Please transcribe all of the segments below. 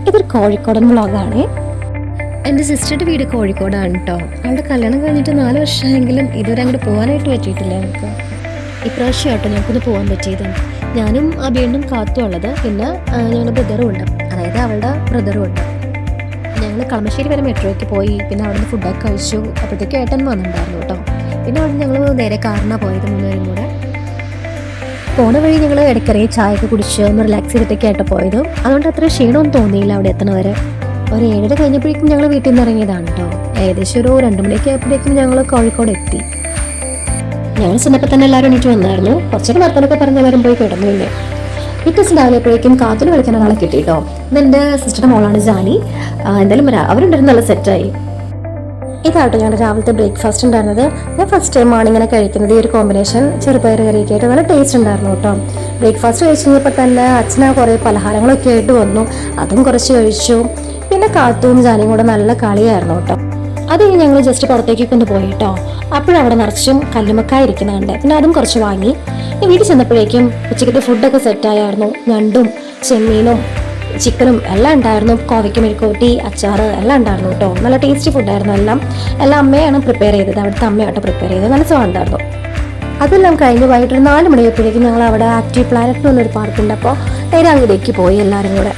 ഇതൊരു കോഴിക്കോടൻ വ്ളോഗാണ്. എൻ്റെ സിസ്റ്ററുടെ വീട് കോഴിക്കോടാണ് കേട്ടോ. അവളുടെ കല്യാണം കഴിഞ്ഞിട്ട് 4 വർഷമായെങ്കിലും ഇതുവരെ അങ്ങോട്ട് പോകാനായിട്ട് പറ്റിയിട്ടില്ല നമുക്ക്. ഇപ്രാവശ്യം ആട്ടോ ഞങ്ങൾക്കൊന്ന് പോകാൻ പറ്റിയത്. ഞാനും അബിയണ്ണും കാത്തും ഉള്ളത്, പിന്നെ ഞങ്ങളുടെ ബ്രദറും ഉണ്ട്, അതായത് അവളുടെ ബ്രദറും ഉണ്ട്. ഞങ്ങൾ കളമശ്ശേരി വരെ മെട്രോയ്ക്ക് പോയി, പിന്നെ അവിടെ നിന്ന് ഫുഡൊക്കെ കഴിച്ചു. അപ്പോഴത്തേക്കും ഏട്ടൻ വന്നിട്ടുണ്ടായിരുന്നു കേട്ടോ. പിന്നെ അവിടെ ഞങ്ങൾ നേരെ കാറിനാണ് പോയത്, 3 പേരും കൂടെ. പോണ വഴി ഞങ്ങൾ ഇടയ്ക്കറി ചായയൊക്കെ കുടിച്ച് ഒന്ന് റിലാക്സ് ചെയ്തിട്ടൊക്കെയായിട്ട് പോയത്. അതുകൊണ്ട് അത്ര ക്ഷീണമൊന്നും തോന്നിയില്ല അവിടെ എത്തണവരെ. ഒരു 7:30 കഴിഞ്ഞപ്പോഴേക്കും ഞങ്ങൾ വീട്ടിൽ നിന്ന് ഇറങ്ങിയതാണ് കേട്ടോ. ഏകദേശം ഒരു 2 മണിയൊക്കെ ആയപ്പോഴേക്കും ഞങ്ങൾ കോഴിക്കോട് എത്തി. ഞങ്ങൾ ചെന്നപ്പോൾ തന്നെ എല്ലാവരും എണീറ്റ് വന്നായിരുന്നു. കുറച്ചൊക്കെ വർത്തനൊക്കെ പറഞ്ഞ് എല്ലാവരും പോയി കിടന്നു. പിന്നെ പിറ്റേ ദിവസം രാവിലെപ്പോഴേക്കും കാത്തിന് കളിക്കാൻ ഒരാളെ കിട്ടിയിട്ടോ. ഇതെൻ്റെ സിസ്റ്ററുടെ മോളാണ് ജാനി. എന്തായാലും അവരുണ്ടായിരുന്നു, നല്ല സെറ്റായി. ഇതാട്ടോ ഞങ്ങളുടെ രാവിലത്തെ ബ്രേക്ക്ഫാസ്റ്റ് ഉണ്ടായിരുന്നത്. ഞാൻ ഫസ്റ്റ് ടൈമാണ് ഇങ്ങനെ കഴിക്കുന്നത്. ഈ ഒരു കോമ്പിനേഷൻ ചെറുപയർ കറിയൊക്കെ ആയിട്ട് നല്ല ടേസ്റ്റ് ഉണ്ടായിരുന്നു കേട്ടോ. ബ്രേക്ക്ഫാസ്റ്റ് കഴിച്ച് കഴിഞ്ഞപ്പോൾ തന്നെ അച്ഛനാ കുറേ പലഹാരങ്ങളൊക്കെ ആയിട്ട് വന്നു, അതും കുറച്ച് കഴിച്ചു. പിന്നെ കാത്തും ജാനിയും കൂടെ നല്ല കളിയായിരുന്നു കേട്ടോ. അത് കഴിഞ്ഞ് ഞങ്ങൾ ജസ്റ്റ് പുറത്തേക്കൊക്കെ ഒന്ന് പോയി കേട്ടോ. അപ്പോഴവിടെ നിറച്ചും കല്ലുമക്കായ ഇരിക്കുന്നുണ്ട്. പിന്നെ അതും കുറച്ച് വാങ്ങി. വീട്ടിൽ ചെന്നപ്പോഴേക്കും ഉച്ചക്കത്തെ ഫുഡൊക്കെ സെറ്റായിരുന്നു. ഞണ്ടും ചെമ്മീനും ചിക്കനും എല്ലാം ഉണ്ടായിരുന്നു. കോവയ്ക്ക് മെഴുക്കുവരട്ടി, അച്ചാറ് എല്ലാം ഉണ്ടായിരുന്നു കേട്ടോ. നല്ല ടേസ്റ്റി ഫുഡായിരുന്നു. എല്ലാം അമ്മയാണ് പ്രിപ്പയർ ചെയ്തത്. അവിടുത്തെ അമ്മയാട്ടോ പ്രിപ്പയർ ചെയ്തത്. നല്ല സുഖമുണ്ടായിരുന്നു. അതെല്ലാം കഴിഞ്ഞ് വൈകിട്ട് 4 മണിയായപ്പോഴേക്കും ഞങ്ങൾ അവിടെ ആക്റ്റീവ് പ്ലാനറ്റ് എന്നൊരു പാർക്കുണ്ട്. അപ്പോൾ നേരെ അങ്ങോട്ടേക്ക് പോയി എല്ലാവരും കൂടെ.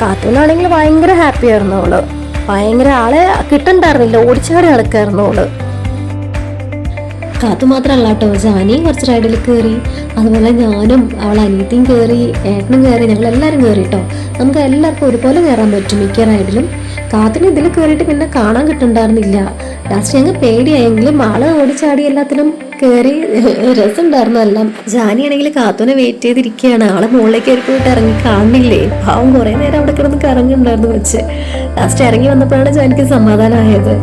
കാത്തുനാണെങ്കിൽ ഭയങ്കര ഹാപ്പി ആയിരുന്നു അവള്. ഭയങ്കര ആളെ കിട്ടണ്ടായിരുന്നില്ല, ഓടിച്ചാടി നടക്കായിരുന്നു അവള്. കാത്തു മാത്രമല്ല കേട്ടോ, ജാനിയും കുറച്ച് റൈഡിൽ കയറി. അതുപോലെ ഞാനും അവൾ അനിയത്തിയും കയറി, ഏട്ടനും കയറി, ഞങ്ങളെല്ലാവരും കയറി കേട്ടോ. നമുക്ക് എല്ലാവർക്കും ഒരുപോലെ കയറാൻ പറ്റും മിക്ക റൈഡിലും. കാത്തിന് ഇതിൽ കയറിയിട്ട് പിന്നെ കാണാൻ കിട്ടുന്നുണ്ടായിരുന്നില്ല. ലാസ്റ്റ് ഞങ്ങൾ പേടിയായെങ്കിലും ആള് ഓടിച്ചാടി എല്ലാത്തിലും കയറി. രസമുണ്ടായിരുന്നു എല്ലാം. ജാനിയാണെങ്കിൽ കാത്തുനെ വെയിറ്റ് ചെയ്തിരിക്കുകയാണ്. ആളെ മുകളിലേക്ക് കയറി പോയിട്ട് ഇറങ്ങി കാണുന്നില്ലേ. പാവം കുറേ നേരം അവിടെ കിടന്ന് കറങ്ങുന്നുണ്ടായിരുന്നു വെച്ച്. ലാസ്റ്റ് ഇറങ്ങി വന്നപ്പോഴാണ് ജാനിക്ക് സമാധാനമായത്.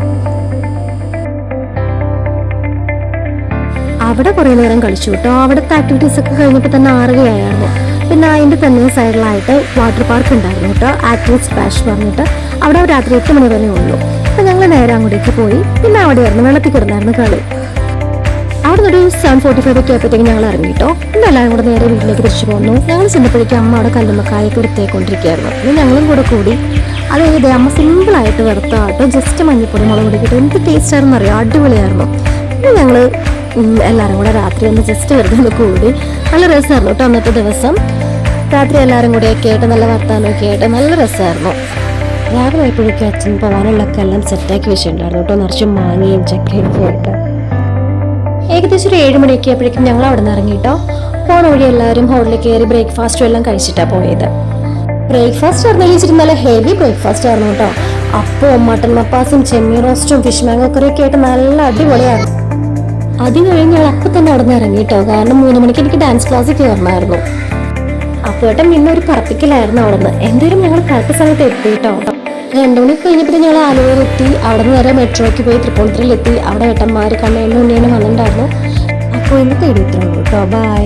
അവിടെ കുറേ നേരം കളിച്ചു കേട്ടോ. അവിടുത്തെ ആക്ടിവിറ്റീസ് ഒക്കെ കഴിഞ്ഞപ്പോൾ തന്നെ 6 ആയിരുന്നു. പിന്നെ അതിൻ്റെ തന്നെ സൈഡിലായിട്ട് വാട്ടർ പാർക്ക് ഉണ്ടായിരുന്നു കേട്ടോ, ആക്റ്റീവ് സ്പ്ലാഷ് പറഞ്ഞിട്ട്. അവിടെ രാത്രി 8 മണി വരെ ഉള്ളൂ. അപ്പം ഞങ്ങൾ നേരെ അങ്ങോട്ടേക്ക് പോയി. പിന്നെ അവിടെയായിരുന്നു വെള്ളത്തിൽ കിടന്നായിരുന്നു കളി. അവിടെ ഒരു 7:45 ഒക്കെ ആയപ്പോഴത്തേക്കും ഞങ്ങൾ ഇറങ്ങിട്ടോ. പിന്നെ എല്ലാവരും കൂടെ നേരെ വീട്ടിലേക്ക് തിരിച്ചു പോന്നു. ഞങ്ങൾ ചെന്നപ്പോഴേക്കും അമ്മ അവിടെ കല്ലുമ്മക്കായൊക്കെ വൃത്തിയായിക്കൊണ്ടിരിക്കുകയായിരുന്നു. പിന്നെ ഞങ്ങളും കൂടെ കൂടി. അത് കഴിഞ്ഞത് അമ്മ സിമ്പിളായിട്ട് വറുത്ത ആട്ടോ, ജസ്റ്റ് മഞ്ഞപ്പൊടി മുളക് പൊടിക്കിട്ട് എന്ത് ടേസ്റ്റ് ആയിരുന്നു അറിയാം, അടിപൊളിയായിരുന്നു. പിന്നെ ഞങ്ങൾ എല്ലാവരും കൂടെ രാത്രി ഒന്ന് ജസ്റ്റ് വെറുതെ ഒന്ന് കൂടി. നല്ല രസമായിരുന്നു കേട്ടോ അന്നത്തെ ദിവസം. രാത്രി എല്ലാവരും കൂടെയൊക്കെ ആയിട്ട് നല്ല വർത്താനമൊക്കെ ആയിട്ട് നല്ല രസമായിരുന്നു. രാവിലെ ആയപ്പോഴേക്കും അച്ഛൻ പോകാനുള്ളൊക്കെ എല്ലാം സെറ്റാക്കി വെച്ചിട്ടുണ്ടായിരുന്നു കേട്ടോ, നിറച്ചും മാങ്ങയും ചക്കയും പോയിട്ട്. ഏകദേശം ഒരു 7 മണിയൊക്കെ ആയപ്പോഴേക്കും ഞങ്ങൾ അവിടെ നിന്ന് ഇറങ്ങിയിട്ടോ. പോണ വഴി എല്ലാവരും ഹോട്ടലിൽ കയറി ബ്രേക്ക്ഫാസ്റ്റും എല്ലാം കഴിച്ചിട്ടാണ് പോയത്. ബ്രേക്ക്ഫാസ്റ്റ് പറഞ്ഞാൽ ഇച്ചിരി നല്ല ഹെവി ബ്രേക്ക്ഫാസ്റ്റ് ആയിരുന്നു കേട്ടോ. അപ്പവും മട്ടൻ മപ്പാസും ചെമ്മീൻ റോസ്റ്റും ഫിഷ് മാംഗോ കറിയൊക്കെ ആയിട്ട് നല്ല അടിപൊളിയാണ്. അത് കഴിഞ്ഞ് ഞങ്ങൾ അപ്പം തന്നെ അവിടെ നിന്ന് ഇറങ്ങിയിട്ടോ. കാരണം 3 മണിക്ക് എനിക്ക് ഡാൻസ് ക്ലാസ്സിൽ കയറണമായിരുന്നു. അപ്പോഴേട്ടൻ പിന്നെ ഒരു പറപ്പിക്കലായിരുന്നു അവിടെ നിന്ന്. എന്തായാലും ഞങ്ങൾ കറക്റ്റ് സമയത്ത് എത്തിയിട്ടോ. 2 മണിക്ക് കഴിഞ്ഞപ്പോൾ ഞങ്ങൾ ആലുവയിലെത്തി. അവിടെ നിന്ന് നേരെ മെട്രോയ്ക്ക് പോയി തൃപ്പൂണിത്തുറയിലെത്തി. അവിടെ ഏട്ടന്മാർ കണ്ണേണ്ണ ഉണ്ണിയാണ് വന്നിട്ടുണ്ടായിരുന്നു. അപ്പോൾ ഇന്നത്തെ വീഡിയോ ഇത്രയുള്ളൂ കേട്ടോ. ബൈ.